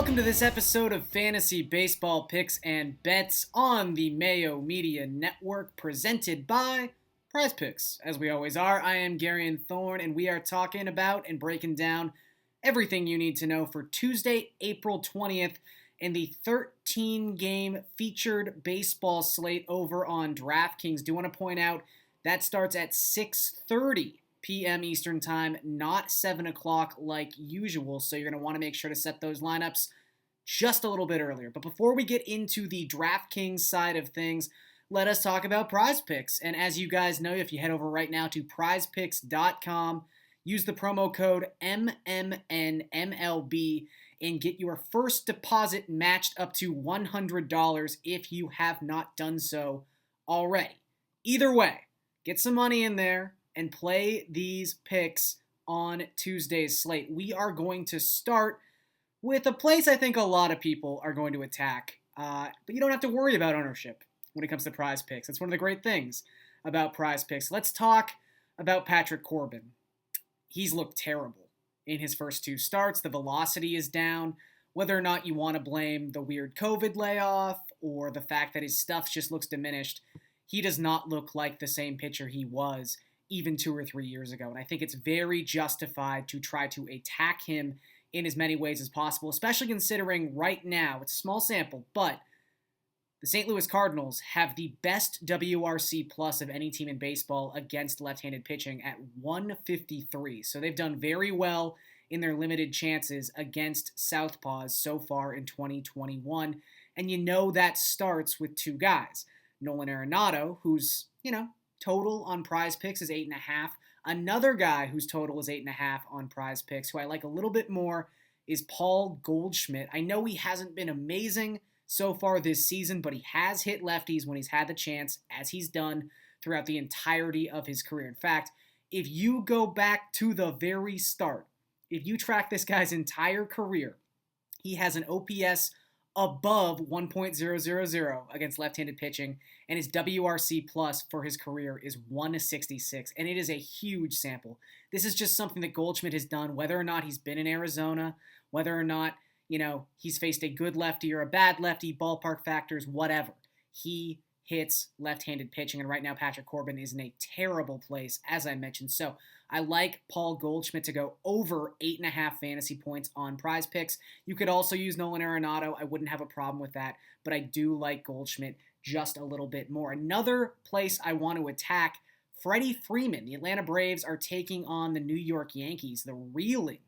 Welcome to this episode of Fantasy Baseball Picks and Bets on the Mayo Media Network, presented by Prize Picks. As we always are, I am Garion Thorne, and we are talking about and breaking down everything you need to know for Tuesday, April 20th, in the 13-game featured baseball slate over on DraftKings. Do want to point out that starts at 6:30 p.m. Eastern Time, not 7 o'clock like usual, so you're going to want to make sure to set those lineups just a little bit earlier. But before we get into the DraftKings side of things, let us talk about Prize Picks. And as you guys know, if you head over right now to prizepicks.com, use the promo code MMNMLB and get your first deposit matched up to $100 if you have not done so already. Either way, get some money in there and play these picks on Tuesday's slate. We are going to start with a place I think a lot of people are going to attack, but you don't have to worry about ownership when it comes to Prize Picks. That's one of the great things about Prize Picks. Let's talk about Patrick Corbin. He's looked terrible in his first two starts. The velocity is down. Whether or not you want to blame the weird COVID layoff or the fact that his stuff just looks diminished, he does not look like the same pitcher he was even 2 or 3 years ago. And I think it's very justified to try to attack him in as many ways as possible, especially considering right now, it's a small sample, but the St. Louis Cardinals have the best WRC plus of any team in baseball against left-handed pitching at 153. So they've done very well in their limited chances against southpaws so far in 2021. And you know that starts with two guys. Nolan Arenado, who's, total on Prize Picks is 8.5. Another guy whose total is 8.5 on Prize Picks, who I like a little bit more, is Paul Goldschmidt. I know he hasn't been amazing so far this season, but he has hit lefties when he's had the chance, as he's done throughout the entirety of his career. In fact, if you go back to the very start, if you track this guy's entire career, he has an OPS above 1.000 against left-handed pitching, and his WRC plus for his career is 166, and it is a huge sample. This is just something that Goldschmidt has done, whether or not he's been in Arizona, whether or not, he's faced a good lefty or a bad lefty, ballpark factors, whatever. He hits left-handed pitching, and right now Patrick Corbin is in a terrible place, as I mentioned. So I like Paul Goldschmidt to go over 8.5 fantasy points on Prize Picks. You could also use Nolan Arenado. I wouldn't have a problem with that, but I do like Goldschmidt just a little bit more. Another place I want to attack, Freddie Freeman. The Atlanta Braves are taking on the New York Yankees, the reeling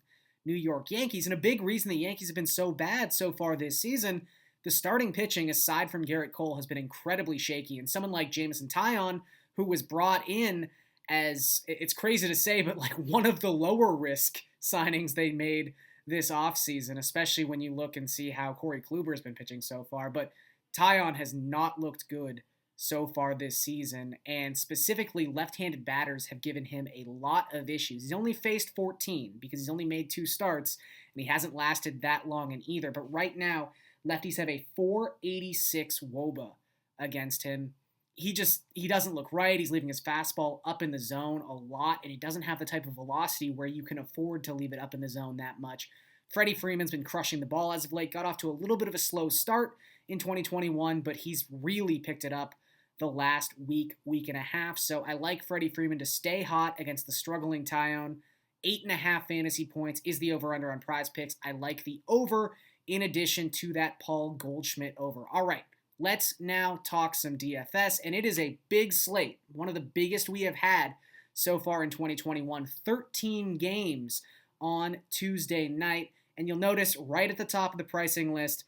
New York Yankees. And a big reason the Yankees have been so bad so far this season, the starting pitching, aside from Garrett Cole, has been incredibly shaky. And someone like Jameson Taillon, who was brought in as, it's crazy to say, but like one of the lower risk signings they made this offseason, especially when you look and see how Corey Kluber has been pitching so far. But Taillon has not looked good so far this season, and specifically left-handed batters have given him a lot of issues. He's only faced 14 because he's only made 2 starts, and he hasn't lasted that long in either. But right now, lefties have a 486 WOBA against him. He doesn't look right. He's leaving his fastball up in the zone a lot, and he doesn't have the type of velocity where you can afford to leave it up in the zone that much. Freddie Freeman's been crushing the ball as of late, got off to a little bit of a slow start in 2021, but he's really picked it up the last week and a half. So I like Freddie Freeman to stay hot against the struggling Taillon. 8.5 fantasy points is the over-under on Prize Picks. I like the over in addition to that Paul Goldschmidt over. All right, let's now talk some DFS, and it is a big slate, one of the biggest we have had so far in 2021. 13 games on Tuesday night, and you'll notice right at the top of the pricing list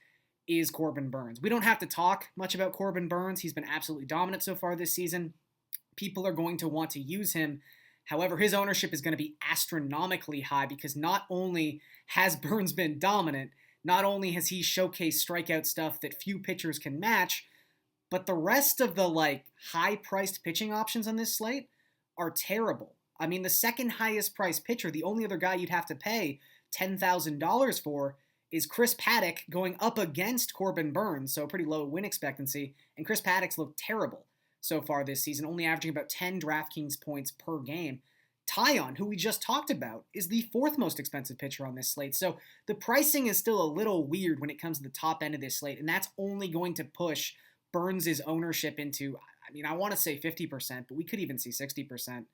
is Corbin Burnes. We don't have to talk much about Corbin Burnes. He's been absolutely dominant so far this season. People are going to want to use him. However, his ownership is going to be astronomically high because not only has Burnes been dominant, not only has he showcased strikeout stuff that few pitchers can match, but the rest of the high-priced pitching options on this slate are terrible. I mean, the second highest priced pitcher, the only other guy you'd have to pay $10,000 for, is Chris Paddack going up against Corbin Burnes, so pretty low win expectancy, and Chris Paddack's looked terrible so far this season, only averaging about 10 DraftKings points per game. Taillon, who we just talked about, is the fourth most expensive pitcher on this slate. So the pricing is still a little weird when it comes to the top end of this slate, and that's only going to push Burns' ownership into, I want to say 50%, but we could even see 60%.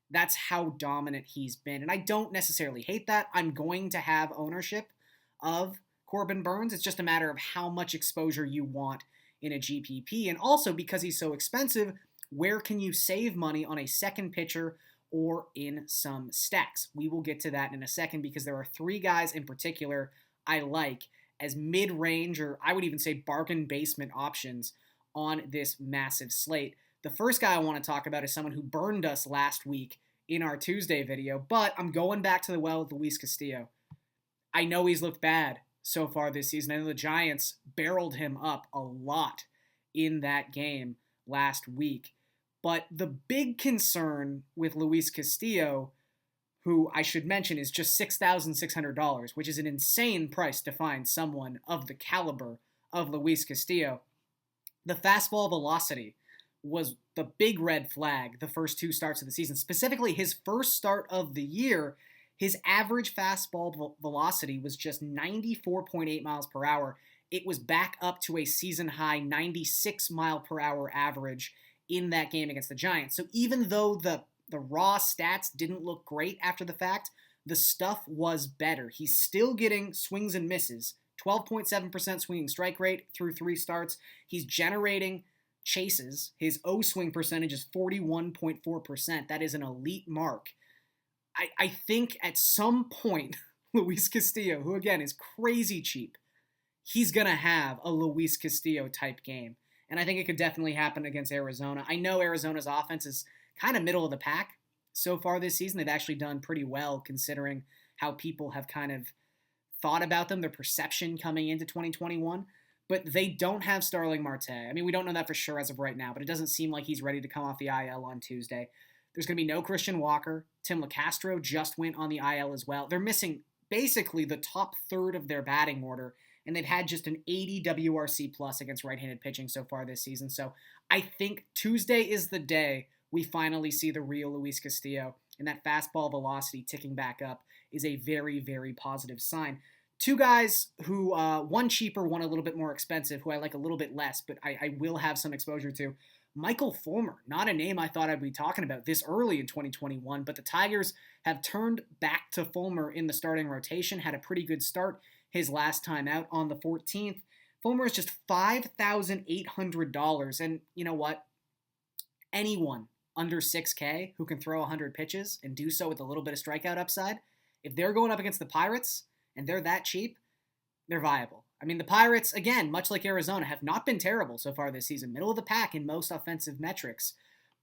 That's how dominant he's been. And I don't necessarily hate that. I'm going to have ownership of Corbin Burns. It's just a matter of how much exposure you want in a GPP. And also, because he's so expensive, where can you save money on a second pitcher or in some stacks? We will get to that in a second because there are three guys in particular I like as mid-range, or I would even say bargain basement options on this massive slate. The first guy I want to talk about is someone who burned us last week in our Tuesday video, but I'm going back to the well with Luis Castillo. I know he's looked bad so far this season. I know the Giants barreled him up a lot in that game last week. But the big concern with Luis Castillo, who I should mention is just $6,600, which is an insane price to find someone of the caliber of Luis Castillo, the fastball velocity was the big red flag the first two starts of the season. Specifically, his first start of the year, his average fastball velocity was just 94.8 miles per hour. It was back up to a season-high 96 mile per hour average in that game against the Giants. So even though the raw stats didn't look great after the fact, the stuff was better. He's still getting swings and misses, 12.7% swinging strike rate through three starts. He's generating chases. His O-swing percentage is 41.4%. That is an elite mark. I think at some point, Luis Castillo, who again is crazy cheap, he's going to have a Luis Castillo type game. And I think it could definitely happen against Arizona. I know Arizona's offense is kind of middle of the pack so far this season. They've actually done pretty well considering how people have kind of thought about them, their perception coming into 2021. But they don't have Starling Marte. We don't know that for sure as of right now, but it doesn't seem like he's ready to come off the IL on Tuesday. There's going to be no Christian Walker. Tim LeCastro just went on the IL as well. They're missing basically the top third of their batting order, and they've had just an 80 WRC plus against right-handed pitching so far this season. So I think Tuesday is the day we finally see the real Luis Castillo, and that fastball velocity ticking back up is a very, very positive sign. Two guys who, one cheaper, one a little bit more expensive, who I like a little bit less, but I will have some exposure to. Michael Fulmer, not a name I thought I'd be talking about this early in 2021, but the Tigers have turned back to Fulmer in the starting rotation, had a pretty good start his last time out on the 14th. Fulmer is just $5,800, and you know what? Anyone under 6K who can throw 100 pitches and do so with a little bit of strikeout upside, if they're going up against the Pirates and they're that cheap, they're viable. The Pirates, again, much like Arizona, have not been terrible so far this season. Middle of the pack in most offensive metrics.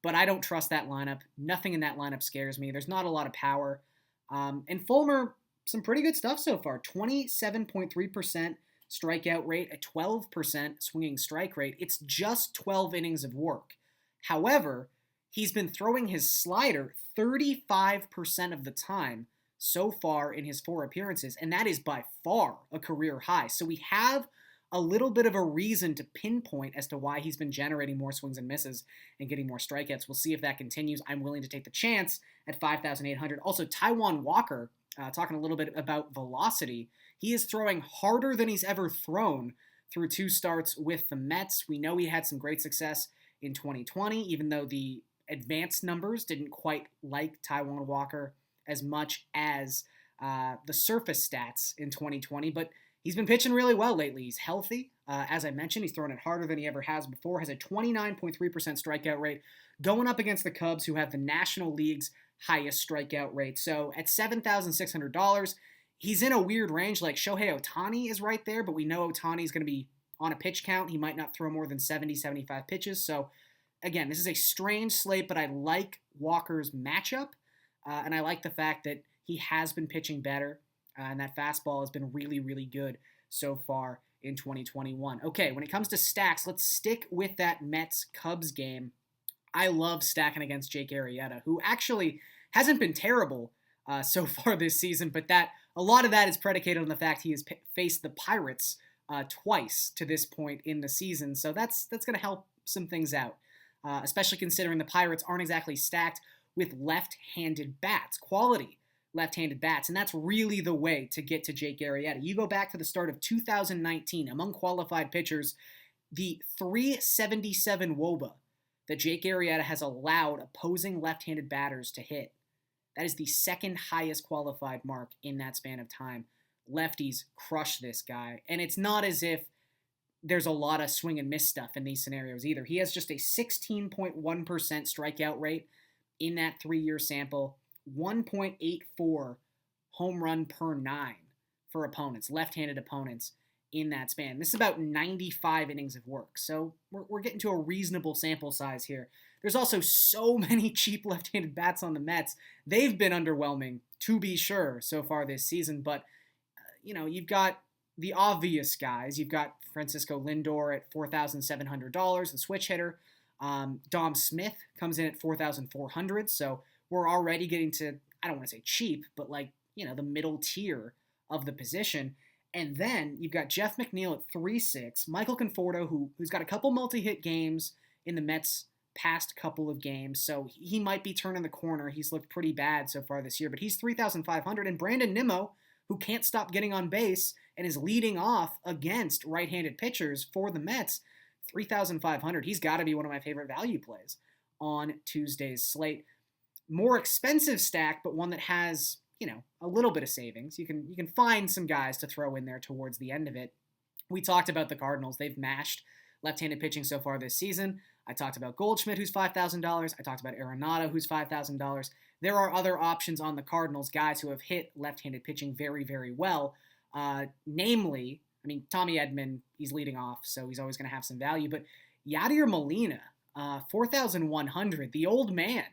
But I don't trust that lineup. Nothing in that lineup scares me. There's not a lot of power. And Fulmer, some pretty good stuff so far. 27.3% strikeout rate, a 12% swinging strike rate. It's just 12 innings of work. However, he's been throwing his slider 35% of the time so far in his 4 appearances, and that is by far a career high. So we have a little bit of a reason to pinpoint as to why he's been generating more swings and misses and getting more strikeouts. We'll see if that continues. I'm willing to take the chance at 5,800. Also, Taijuan Walker, talking a little bit about velocity, he is throwing harder than he's ever thrown through 2 starts with the Mets. We know he had some great success in 2020, even though the advanced numbers didn't quite like Taijuan Walker as much as the surface stats in 2020, but he's been pitching really well lately. He's healthy. As I mentioned, he's throwing it harder than he ever has before, has a 29.3% strikeout rate, going up against the Cubs, who have the National League's highest strikeout rate. So at $7,600, he's in a weird range. Like Shohei Ohtani is right there, but we know Ohtani is going to be on a pitch count. He might not throw more than 70, 75 pitches. So again, this is a strange slate, but I like Walker's matchup. And I like the fact that he has been pitching better, and that fastball has been really, really good so far in 2021. Okay, when it comes to stacks, let's stick with that Mets-Cubs game. I love stacking against Jake Arrieta, who actually hasn't been terrible so far this season, but that a lot of that is predicated on the fact he has faced the Pirates twice to this point in the season. So that's going to help some things out, especially considering the Pirates aren't exactly stacked with left-handed bats, quality left-handed bats, and that's really the way to get to Jake Arrieta. You go back to the start of 2019, among qualified pitchers, the 377 WOBA that Jake Arrieta has allowed opposing left-handed batters to hit. That is the second highest qualified mark in that span of time. Lefties crush this guy, and it's not as if there's a lot of swing and miss stuff in these scenarios either. He has just a 16.1% strikeout rate in that 3-year sample, 1.84 home run per 9 for opponents, left-handed opponents in that span. This is about 95 innings of work, so we're getting to a reasonable sample size here. There's also so many cheap left-handed bats on the Mets. They've been underwhelming, to be sure, so far this season, but you've got the obvious guys. You've got Francisco Lindor at $4,700, the switch hitter. Dom Smith comes in at $4,400, so we're already getting to, I don't want to say cheap, but the middle tier of the position. And then you've got Jeff McNeil at 3.6, Michael Conforto, who's got a couple multi-hit games in the Mets' past couple of games, so he might be turning the corner. He's looked pretty bad so far this year, but he's $3,500, and Brandon Nimmo, who can't stop getting on base and is leading off against right-handed pitchers for the Mets, $3,500. He's got to be one of my favorite value plays on Tuesday's slate. More expensive stack, but one that has, a little bit of savings. You can find some guys to throw in there towards the end of it. We talked about the Cardinals. They've mashed left-handed pitching so far this season. I talked about Goldschmidt, who's $5,000. I talked about Arenado, who's $5,000. There are other options on the Cardinals, guys who have hit left-handed pitching very, very well. Namely, Tommy Edman, he's leading off, so he's always going to have some value. But Yadier Molina, 4,100, the old man,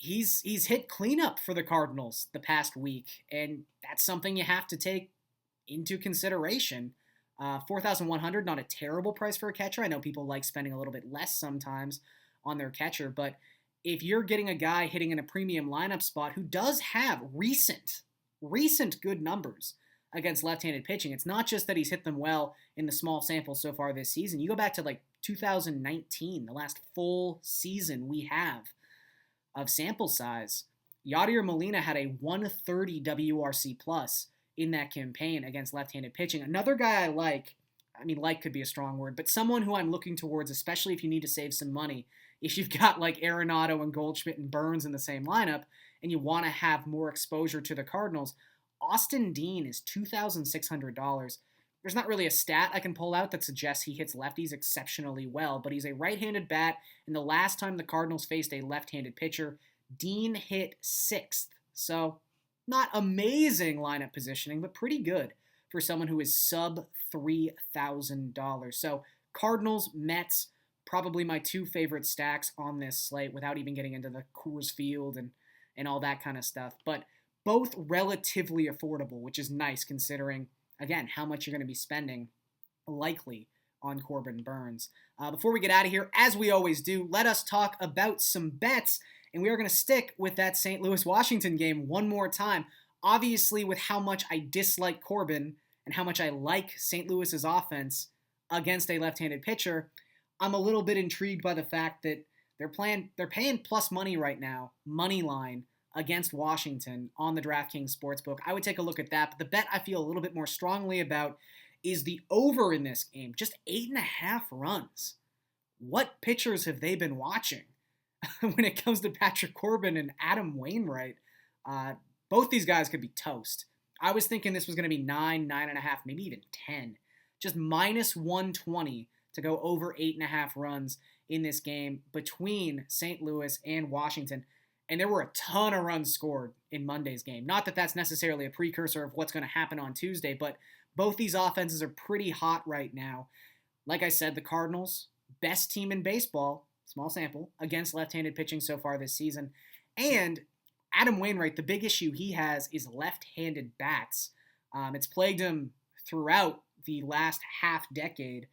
he's hit cleanup for the Cardinals the past week, and that's something you have to take into consideration. 4,100, not a terrible price for a catcher. I know people like spending a little bit less sometimes on their catcher, but if you're getting a guy hitting in a premium lineup spot who does have recent good numbers against left-handed pitching, it's not just that he's hit them well in the small sample so far this season. You go back to 2019, the last full season we have of sample size. Yadier Molina had a 130 WRC plus in that campaign against left-handed pitching. Another guy I like could be a strong word, but someone who I'm looking towards, especially if you need to save some money, if you've got Arenado and Goldschmidt and Burns in the same lineup and you want to have more exposure to the Cardinals, Austin Dean is $2,600. There's not really a stat I can pull out that suggests he hits lefties exceptionally well, but he's a right-handed bat, and the last time the Cardinals faced a left-handed pitcher, Dean hit 6th. So not amazing lineup positioning, but pretty good for someone who is sub $3,000. So Cardinals, Mets, probably my two favorite stacks on this slate without even getting into the Coors Field and all that kind of stuff. But both relatively affordable, which is nice considering, again, how much you're going to be spending likely on Corbin Burns. Before we get out of here, as we always do, let us talk about some bets. And we are going to stick with that St. Louis-Washington game one more time. Obviously, with how much I dislike Corbin and how much I like St. Louis's offense against a left-handed pitcher, I'm a little bit intrigued by the fact that they're paying plus money right now, money line, against Washington on the DraftKings Sportsbook. I would take a look at that, but the bet I feel a little bit more strongly about is the over in this game, just 8.5 runs. What pitchers have they been watching when it comes to Patrick Corbin and Adam Wainwright? Both these guys could be toast. I was thinking this was going to be 9.5, maybe even 10. Just minus 120 to go over 8.5 runs in this game between St. Louis and Washington. And there were a ton of runs scored in Monday's game. Not that that's necessarily a precursor of what's going to happen on Tuesday, but both these offenses are pretty hot right now. Like I said, the Cardinals, best team in baseball, small sample, against left-handed pitching so far this season. And Adam Wainwright, the big issue he has is left-handed bats. It's plagued him throughout the last half-decade.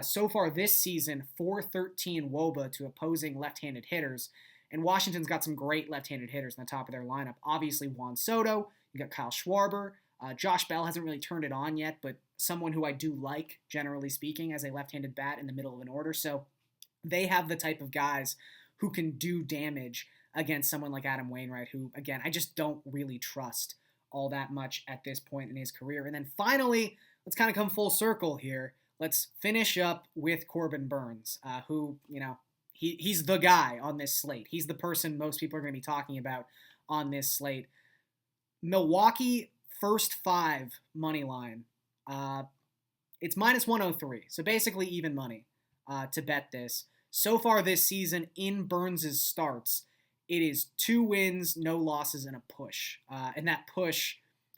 So far this season, 413 WOBA to opposing left-handed hitters. And Washington's got some great left-handed hitters in the top of their lineup. Obviously, Juan Soto. You got Kyle Schwarber. Josh Bell hasn't really turned it on yet, but someone who I do like, generally speaking, as a left-handed bat in the middle of an order. So they have the type of guys who can do damage against someone like Adam Wainwright, who, again, I just don't really trust all that much at this point in his career. And then finally, let's kind of come full circle here. Let's finish up with Corbin Burnes, who, he's the guy on this slate. He's the person most people are going to be talking about on this slate. Milwaukee first 5 money line. It's minus 103, so basically even money to bet this. So far this season in Burnes' starts, it is 2 wins, no losses, and a push. And that push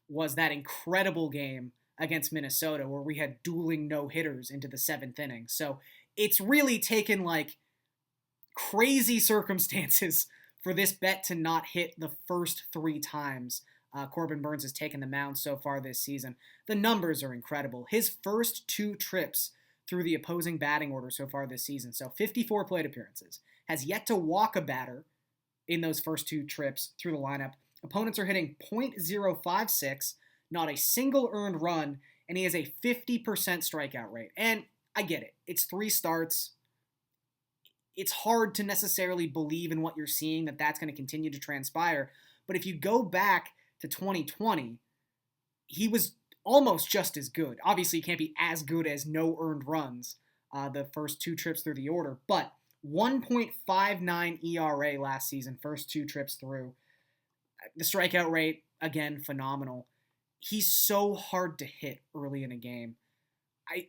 was that incredible game against Minnesota where we had dueling no-hitters into the 7th inning. So it's really taken like crazy circumstances for this bet to not hit the first 3 times Corbin Burnes has taken the mound so far this season. The numbers are incredible. His first 2 trips through the opposing batting order so far this season, so 54 plate appearances, has yet to walk a batter in those first 2 trips through the lineup. Opponents are hitting .056, not a single earned run, and he has a 50% strikeout rate. And I get it. It's 3 starts. It's hard to necessarily believe in what you're seeing that that's going to continue to transpire. But if you go back to 2020, he was almost just as good. Obviously, he can't be as good as no earned runs the first 2 trips through the order, but 1.59 ERA last season, first 2 trips through. The strikeout rate, again, phenomenal. He's so hard to hit early in a game.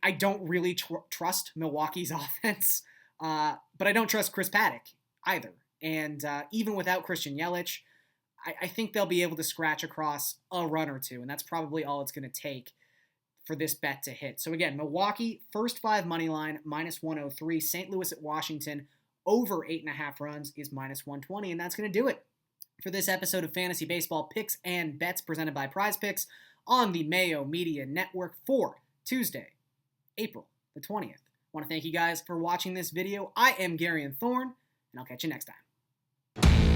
I don't really trust Milwaukee's offense, but I don't trust Chris Paddock either. And even without Christian Yelich, I think they'll be able to scratch across a run or 2, and that's probably all it's going to take for this bet to hit. So again, Milwaukee, first 5 money line, minus 103. St. Louis at Washington, over 8.5 runs is minus 120, and that's going to do it for this episode of Fantasy Baseball Picks and Bets presented by Prize Picks on the Mayo Media Network for Tuesday, April the 20th. I want to thank you guys for watching this video. I am Garion Thorne, and I'll catch you next time.